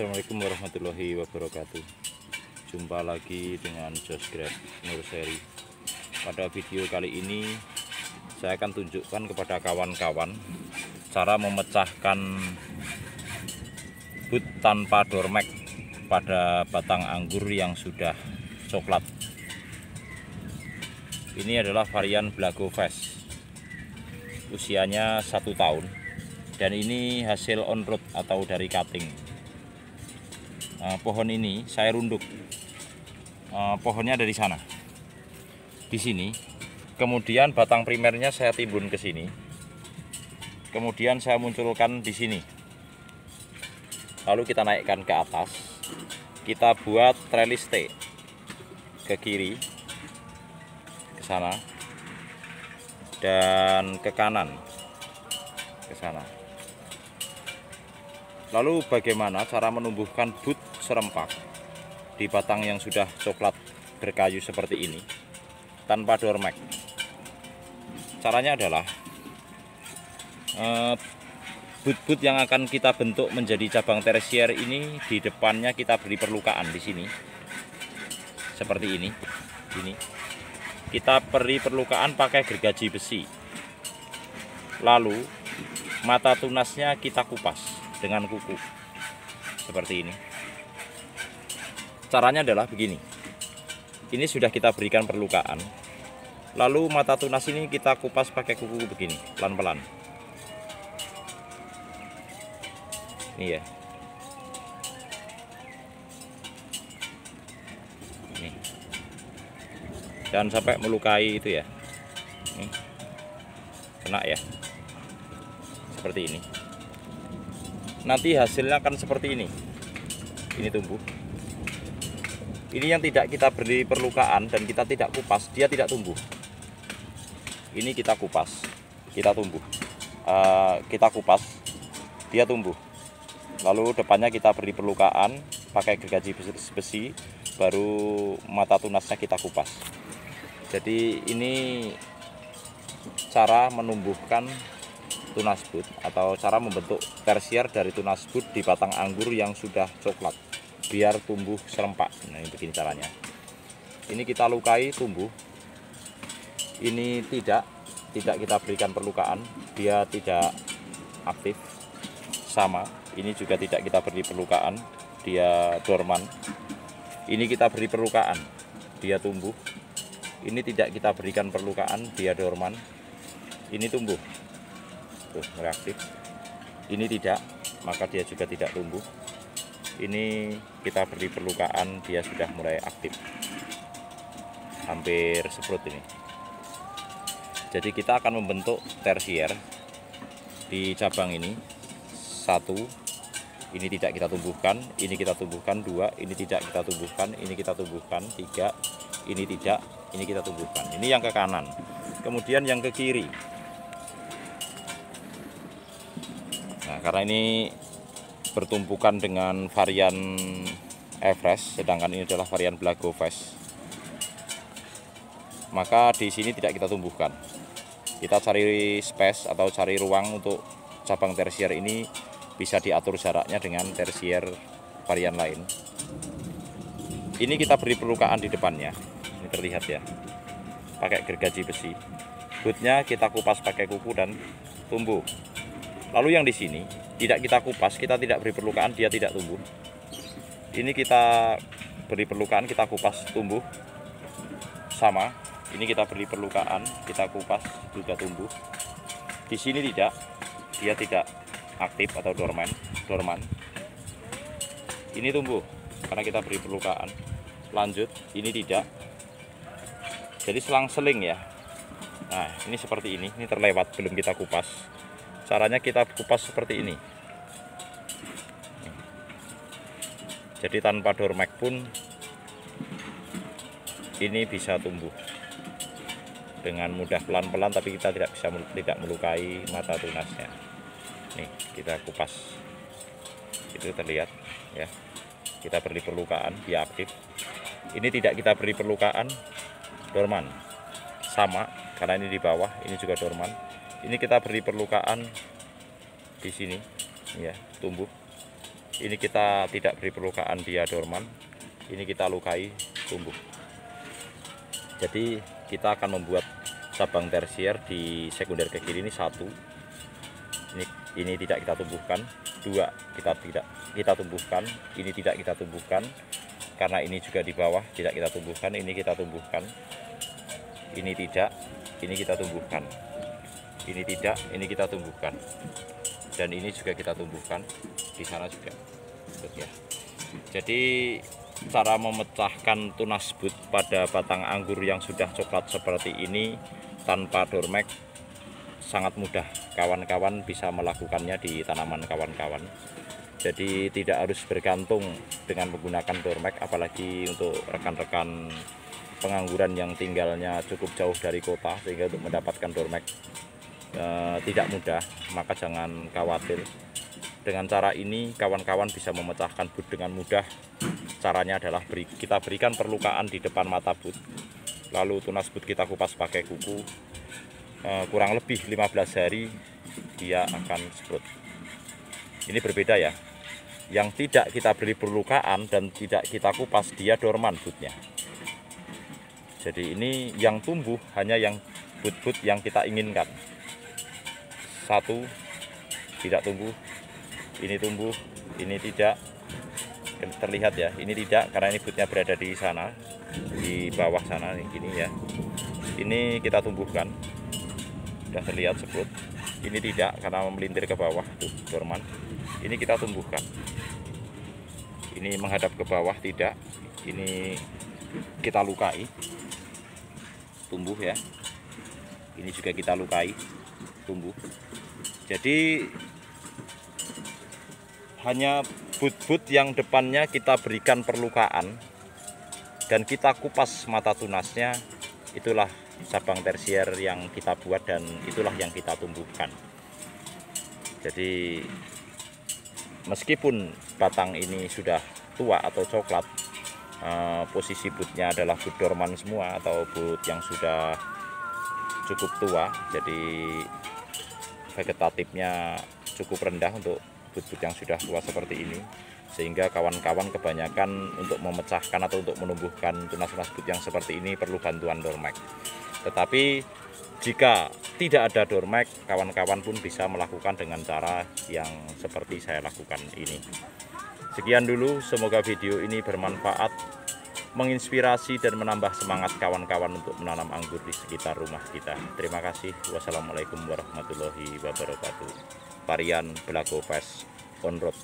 Assalamualaikum warahmatullahi wabarakatuh. Jumpa lagi dengan Josgrab Nurseri. Pada video kali ini saya akan tunjukkan kepada kawan-kawan cara memecahkan boot tanpa doormat pada batang anggur yang sudah coklat. Ini adalah varian Blago Fest, usianya 1 tahun, dan ini hasil on road atau dari cutting. Pohon ini saya runduk, pohonnya dari sana, di sini. Kemudian batang primernya saya timbun ke sini. Kemudian saya munculkan di sini. Lalu kita naikkan ke atas. Kita buat trellis T ke kiri, ke sana, dan ke kanan, ke sana. Lalu bagaimana cara menumbuhkan boot serempak di batang yang sudah coklat berkayu seperti ini tanpa doormat? Caranya adalah boot-boot yang akan kita bentuk menjadi cabang tersier ini, di depannya kita beri perlukaan di sini seperti ini. Kita beri perlukaan pakai gergaji besi. Lalu mata tunasnya kita kupas dengan kuku seperti ini. Caranya adalah begini. Ini sudah kita berikan perlukaan. Lalu mata tunas ini kita kupas pakai kuku begini, pelan-pelan. Ini ya. Ini. Jangan sampai melukai itu ya. Ini. Kena ya. Seperti ini. Nanti hasilnya akan seperti ini. Ini tumbuh. Ini yang tidak kita beri perlukaan dan kita tidak kupas, dia tidak tumbuh. Ini kita kupas, kita tumbuh. Kita kupas, dia tumbuh. Lalu depannya kita beri perlukaan pakai gergaji besi, baru mata tunasnya kita kupas. Jadi ini cara menumbuhkan tunas boot atau cara membentuk tersier dari tunas boot di batang anggur yang sudah coklat biar tumbuh serempak. Nah, ini begini caranya. Ini kita lukai, tumbuh. Ini tidak kita berikan perlukaan, dia tidak aktif. Sama, ini juga tidak kita beri perlukaan, dia dorman. Ini kita beri perlukaan, dia tumbuh. Ini tidak kita berikan perlukaan, dia dorman. Ini tumbuh. Tuh, reaktif. Ini tidak, maka dia juga tidak tumbuh. Ini kita beri perlukaan, dia sudah mulai aktif, hampir semprot ini. Jadi kita akan membentuk tersier di cabang ini. 1, ini tidak kita tumbuhkan, ini kita tumbuhkan. 2, ini tidak kita tumbuhkan, ini kita tumbuhkan. 3, ini tidak, ini kita tumbuhkan. Ini yang ke kanan. Kemudian yang ke kiri. Nah, karena ini bertumpukan dengan varian Everest, sedangkan ini adalah varian Blago Fest, maka di sini tidak kita tumbuhkan. Kita cari space atau cari ruang untuk cabang tersier ini bisa diatur jaraknya dengan tersier varian lain. Ini kita beri perlukaan di depannya. Ini terlihat ya, pakai gergaji besi. Bootnya kita kupas pakai kuku dan tumbuh. Lalu yang di sini tidak kita kupas, kita tidak beri perlukaan, dia tidak tumbuh. Ini kita beri perlukaan, kita kupas, tumbuh. Sama, ini kita beri perlukaan, kita kupas, juga tumbuh. Di sini tidak, dia tidak aktif atau dorman. Ini tumbuh karena kita beri perlukaan. Lanjut, ini tidak. Jadi selang-seling ya. Nah, ini seperti ini terlewat, belum kita kupas. Caranya kita kupas seperti ini. Jadi tanpa doormat pun ini bisa tumbuh dengan mudah, pelan-pelan, tapi kita tidak melukai mata tunasnya. Nih, kita kupas. Itu terlihat ya. Kita beri perlukaan, dia aktif. Ini tidak kita beri perlukaan, dorman. Sama, karena ini di bawah, ini juga dorman. Ini kita beri perlukaan di sini ya, tumbuh. Ini kita tidak beri perlukaan, dia dorman. Ini kita lukai, tumbuh. Jadi kita akan membuat cabang tersier di sekunder ke kiri ini 1. Ini tidak kita tumbuhkan. 2 kita tumbuhkan. Ini tidak kita tumbuhkan karena ini juga di bawah, tidak kita tumbuhkan. Ini kita tumbuhkan. Ini tidak, ini kita tumbuhkan. Ini tidak, ini kita tumbuhkan. Dan ini juga kita tumbuhkan. Di sana juga. Ya. Jadi cara memecahkan tunas bud pada batang anggur yang sudah coklat seperti ini tanpa dormek sangat mudah. Kawan-kawan bisa melakukannya di tanaman kawan-kawan. Jadi tidak harus bergantung dengan menggunakan dormek, apalagi untuk rekan-rekan pengangguran yang tinggalnya cukup jauh dari kota, sehingga untuk mendapatkan dormek tidak mudah. Maka jangan khawatir. Dengan cara ini kawan-kawan bisa memecahkan bud dengan mudah. Caranya adalah kita berikan perlukaan di depan mata bud, lalu tunas bud kita kupas pakai kuku. Kurang lebih 15 hari dia akan sprout. Ini berbeda ya. Yang tidak kita beri perlukaan dan tidak kita kupas, dia dorman budnya. Jadi ini yang tumbuh hanya yang bud-bud yang kita inginkan. 1 tidak tumbuh, ini tumbuh, ini tidak. Terlihat ya, ini tidak karena ini budnya berada di sana, di bawah sana nih, gini ya. Ini kita tumbuhkan, sudah terlihat sprout. Ini tidak karena melintir ke bawah, tuh dorman. Ini kita tumbuhkan. Ini menghadap ke bawah, tidak. Ini kita lukai, tumbuh ya. Ini juga kita lukai, tumbuh. Jadi hanya bud-bud yang depannya kita berikan perlukaan dan kita kupas mata tunasnya, itulah cabang tersier yang kita buat dan itulah yang kita tumbuhkan. Jadi meskipun batang ini sudah tua atau coklat, posisi budnya adalah bud dorman semua atau bud yang sudah cukup tua, jadi vegetatifnya cukup rendah untuk bud-bud yang sudah tua seperti ini, sehingga kawan-kawan kebanyakan untuk memecahkan atau untuk menumbuhkan tunas-tunas bud yang seperti ini perlu bantuan dormek. Tetapi jika tidak ada dormek, kawan-kawan pun bisa melakukan dengan cara yang seperti saya lakukan ini. Sekian dulu, semoga video ini bermanfaat, menginspirasi dan menambah semangat kawan-kawan untuk menanam anggur di sekitar rumah kita. Terima kasih. Wassalamualaikum warahmatullahi wabarakatuh. Varian Belago Fest on road.